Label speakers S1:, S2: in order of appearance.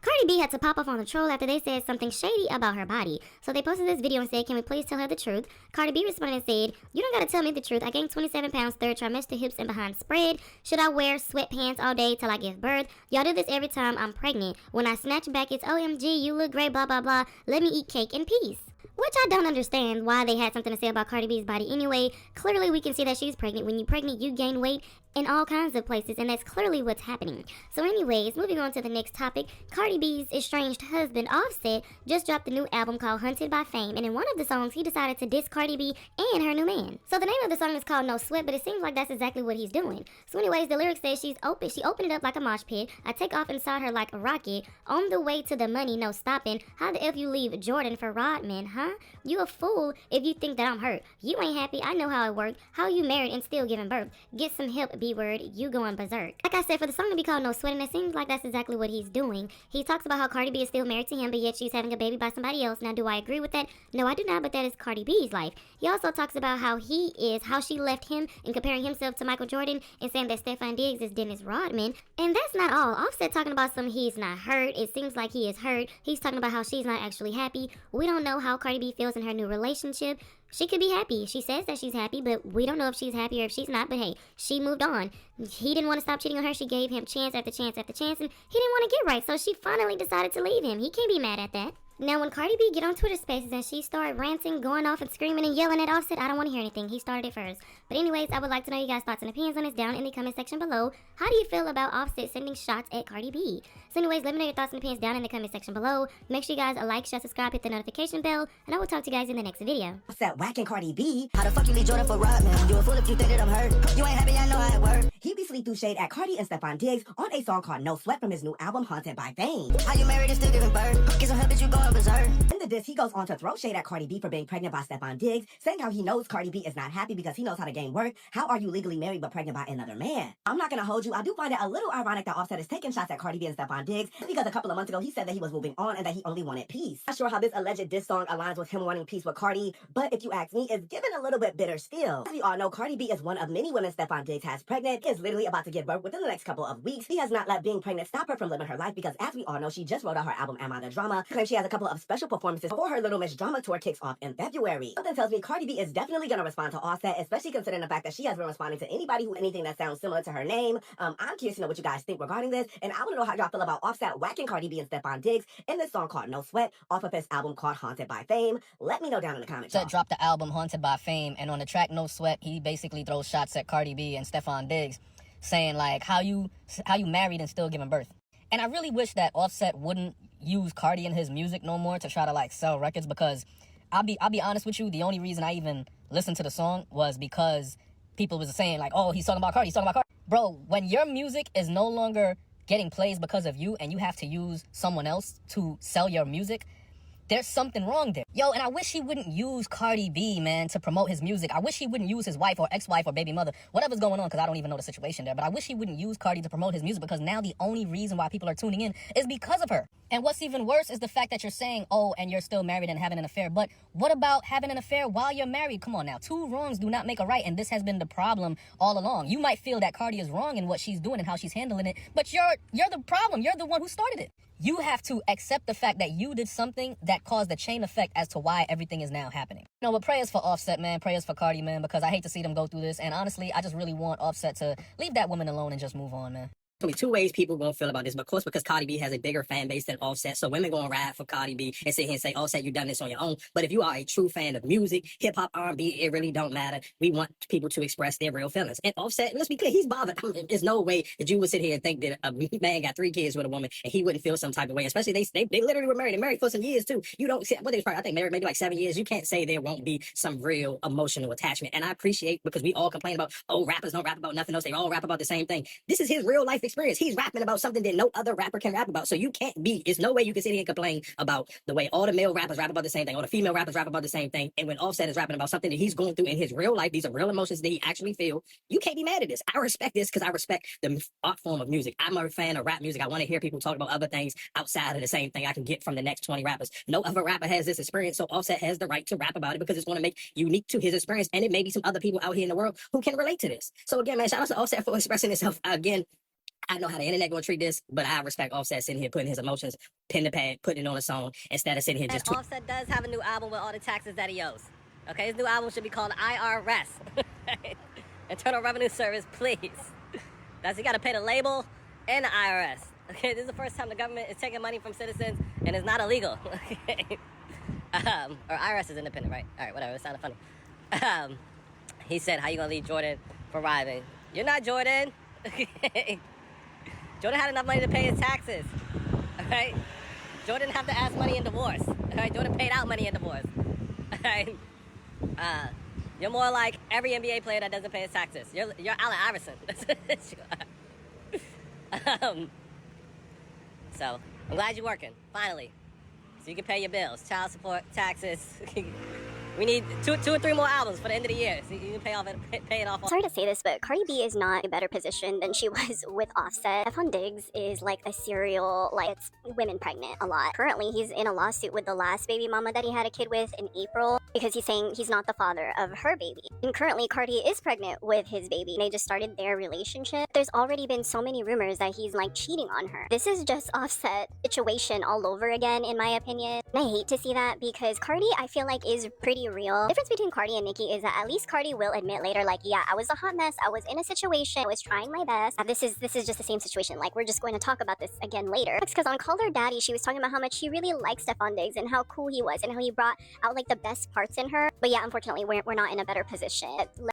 S1: Cardi B had to pop off on the troll after they said something shady about her body. So they posted this video and said, "Can we please tell her the truth?" Cardi B responded and said, "You don't gotta tell me the truth. I gained 27 pounds, third trimester, hips and behind spread. Should I wear sweatpants all day till I give birth? Y'all do this every time I'm pregnant. When I snatch back, it's OMG, you look great, blah, blah, blah. Let me eat cake in peace." Which I don't understand why they had something to say about Cardi B's body anyway. Clearly we can see that she's pregnant. When you're pregnant, you gain weight in all kinds of places, and that's clearly what's happening. So anyways, moving on to the next topic, Cardi B's estranged husband Offset just dropped a new album called Hunted by Fame, and in one of the songs he decided to diss Cardi B and her new man. So the name of the song is called No Sweat, but it seems like that's exactly what he's doing. So anyways, the lyrics say she opened it up like a mosh pit. I take off inside her like a rocket. On the way to the money, no stopping. How the F you leave Jordan for Rodman, huh? You a fool if you think that I'm hurt. You ain't happy, I know how it worked. How you married and still giving birth? Get some help, B-word, you going berserk. Like I said, for the song to be called No Sweat, and it seems like that's exactly what he's doing. He talks about how Cardi B is still married to him, but yet she's having a baby by somebody else. Now, do I agree with that? No, I do not, but that is Cardi B's life. He also talks about how she left him and comparing himself to Michael Jordan and saying that Stefan Diggs is Dennis Rodman. And that's not all. Offset talking about he's not hurt. It seems like he is hurt. He's talking about how she's not actually happy. We don't know how Cardi B feels in her new relationship. She could be happy. She says that she's happy, but we don't know if she's happy or if she's not. But hey, she moved on. He didn't want to stop cheating on her. She gave him chance after chance after chance, and he didn't want to get right. So she finally decided to leave him. He can't be mad at that. Now, when Cardi B get on Twitter Spaces and she started ranting, going off and screaming and yelling at Offset, I don't want to hear anything. He started it first. But anyways, I would like to know you guys' thoughts and opinions on this down in the comment section below. How do you feel about Offset sending shots at Cardi B? So anyways, let me know your thoughts and opinions down in the comment section below. Make sure you guys like, share, subscribe, hit the notification bell, and I will talk to you guys in the next video.
S2: Offset whacking Cardi B. How the fuck you leave Jordan for Rodman? You a fool if you think that I'm hurt. You ain't happy, I know how it work. He recently threw shade at Cardi and Stefan Diggs on a song called No Sweat from his new album Haunted by Fame. How you married and still giving birth? Get some help, bitch, you going berserk. In the diss, he goes on to throw shade at Cardi B for being pregnant by Stefan Diggs, saying how he knows Cardi B is not happy because he knows how the game works. How are you legally married but pregnant by another man? I'm not gonna hold you. I do find it a little ironic that Offset is taking shots at Cardi B and Stefan Diggs because a couple of months ago he said that he was moving on and that he only wanted peace. Not sure how this alleged diss song aligns with him wanting peace with Cardi, but if you ask me, it's given a little bit bitter still. As we all know, Cardi B is one of many women Stefan Diggs has pregnant. He is literally about to give birth within the next couple of weeks. He has not let being pregnant stop her from living her life because, as we all know, she just wrote out her album Am I the Drama. Claims she has a couple of special performances before her Little Miss Drama tour kicks off in February. Something tells me Cardi B is definitely gonna respond to Offset, especially considering the fact that she has been responding to anybody who anything that sounds similar to her name. I'm curious to know what you guys think regarding this, and I want to know how y'all feel about Offset whacking Cardi B and Stefan Diggs in this song called No Sweat off of his album called Haunted by Fame. Let me know down in the comments.
S3: Offset dropped the album Haunted by Fame, and on the track No Sweat, he basically throws shots at Cardi B and Stefan Diggs, saying like how you married and still giving birth. And I really wish that Offset wouldn't use Cardi in his music no more to try to like sell records, because I'll be honest with you, the only reason I even listened to the song was because people was saying like, oh, he's talking about Cardi, he's talking about Cardi. Bro, when your music is no longer getting plays because of you and you have to use someone else to sell your music, there's something wrong there. Yo, and I wish he wouldn't use Cardi B, man, to promote his music. I wish he wouldn't use his wife or ex-wife or baby mother, whatever's going on, because I don't even know the situation there. But I wish he wouldn't use Cardi to promote his music, because now the only reason why people are tuning in is because of her. And what's even worse is the fact that you're saying, oh, and you're still married and having an affair. But what about having an affair while you're married? Come on now. Two wrongs do not make a right, and this has been the problem all along. You might feel that Cardi is wrong in what she's doing and how she's handling it, but you're the problem. You're the one who started it. You have to accept the fact that you did something that caused the chain effect as to why everything is now happening. No, but prayers for Offset, man. Prayers for Cardi, man, because I hate to see them go through this. And honestly, I just really want Offset to leave that woman alone and just move on, man.
S4: Only two ways people gonna feel about this, but of course, because Cardi B has a bigger fan base than Offset, so women gonna ride for Cardi B and sit here and say, Offset, you done this on your own. But if you are a true fan of music, hip hop, R&B, it really don't matter. We want people to express their real feelings. And Offset, let's be clear, he's bothered. There's no way that you would sit here and think that a man got 3 kids with a woman and he wouldn't feel some type of way. Especially they literally were married. They're married for some years too. You don't see what they probably, I think married maybe like 7 years. You can't say there won't be some real emotional attachment. And I appreciate, because we all complain about, oh, rappers don't rap about nothing else. They all rap about the same thing. This is his real life experience. He's rapping about something that no other rapper can rap about. So you can't be, there's no way you can sit here and complain about the way all the male rappers rap about the same thing, all the female rappers rap about the same thing. And when Offset is rapping about something that he's going through in his real life, these are real emotions that he actually feel, you can't be mad at this. I respect this because I respect the art form of music. I'm a fan of rap music. I want to hear people talk about other things outside of the same thing I can get from the next 20 rappers. No other rapper has this experience, so Offset has the right to rap about it because it's going to make unique to his experience, and it may be some other people out here in the world who can relate to this. So again, man, shout out to Offset for expressing himself again. I know how the internet gonna treat this, but I respect Offset sitting here putting his emotions pen to pad, putting it on a song instead of sitting here just.
S3: Offset does have a new album with all the taxes that he owes. Okay, his new album should be called IRS. Internal Revenue Service, please. He got to pay the label and the IRS. Okay, this is the first time the government is taking money from citizens and it's not illegal. Okay, or IRS is independent, right? All right, whatever. It sounded funny. He said, "How you gonna leave Jordan for arriving? You're not Jordan." Okay. Jordan had enough money to pay his taxes. All right. Jordan didn't have to ask money in divorce. All right. Jordan paid out money in divorce. All right. You're more like every NBA player that doesn't pay his taxes. You're Allen Iverson. So I'm glad you're working finally, so you can pay your bills, child support, taxes. We need two or three more albums for the end of the year, so you can pay it off.
S1: Sorry to say this, but Cardi B is not in a better position than she was with Offset. Stephon Diggs is like a serial, like, it's women pregnant a lot. Currently, he's in a lawsuit with the last baby mama that he had a kid with in April because he's saying he's not the father of her baby. And currently, Cardi is pregnant with his baby. They just started their relationship. There's already been so many rumors that he's like cheating on her. This is just Offset situation all over again, in my opinion. And I hate to see that because Cardi, I feel like, is pretty real. The difference between Cardi and Nicki is that at least Cardi will admit later, like, yeah, I was a hot mess. I was in a situation. I was trying my best. This is just the same situation. Like, we're just going to talk about this again later. Because on Call Her Daddy, she was talking about how much she really liked Stephon Diggs and how cool he was and how he brought out like the best parts in her. But yeah, unfortunately, we're not in a better position.